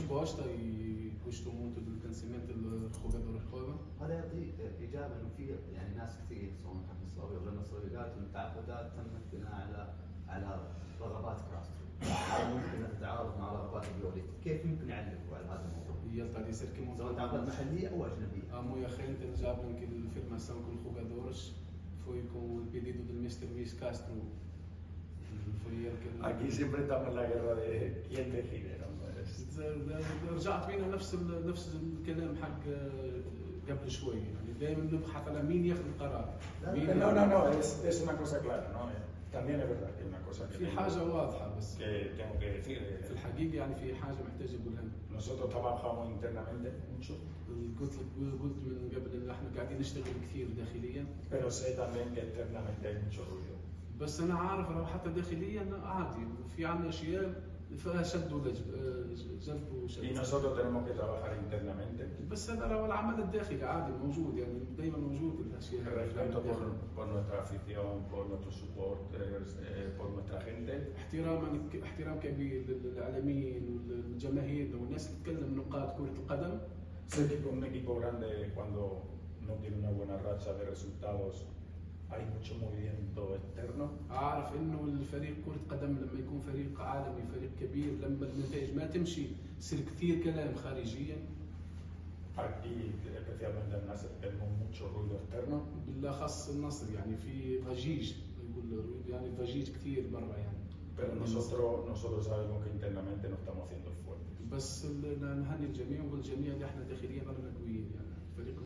resposta e gostou muito do pensamento do jogador joga. هذا يعطي اجابه انه في يعني ناس كثير سواء كان نصراوي او غير نصراوي قالت ان التعاقدات تمت بناء على رغبات كاسترو، ممكن انها تتعارض مع رغبات فيوليتا، كيف يمكن يعلقوا على هذا الموضوع؟ E ele está a dizer que سواء تعاقدات محليه او اجنبيه. há muita gente eles sabem que a afirmação com os jogadores foi com o pedido do Mr. Luis Castro. Foi ele que Aquí siempre estamos en la guerra de quién decide, ¿no? رجعت بينا نفس الكلام حق قبل شوي، يعني دائما نبحث على مين ياخذ القرار. No, es una cosa clara, ¿no? También es verdad que una cosa que في حاجة واضحة بس tengo que decir. في الحقيقة يعني في حاجة محتاج أقولها. Nosotros trabajamos internamente mucho. قلت من قبل إن احنا قاعدين نشتغل كثير داخليا. Pero sé también que internamente hay mucho ruido. بس أنا عارف لو حتى داخليا عادي في عندنا أشياء فيها شد وجذب وشد. Y nosotros tenemos que trabajar internamente. بس هذا هو العمل الداخلي عادي موجود، يعني دائما موجود الأشياء. Respeto por nuestra afición, por nuestros supporters, por nuestra gente. احترام كبير للإعلاميين والجماهير والناس اللي تتكلم نقاد كرة القدم. Sé que con un equipo grande, cuando no tiene una buena racha de resultados, hay mucho movimiento externo. أعرف إنه الفريق كرة قدم لما يكون فريق عالمي فريق كبير لما النتائج ما تمشي يصير كثير كلام خارجيا. Aquí, especialmente en Nasser, tenemos mucho ruido externo. بالأخص النصر يعني في ضجيج، يقول يعني ضجيج كثير برا يعني. Pero nosotros sabemos que internamente nos estamos haciendo fuertes. بس نهني الجميع ونقول الجميع اللي احنا داخليا رانا قويين يعني.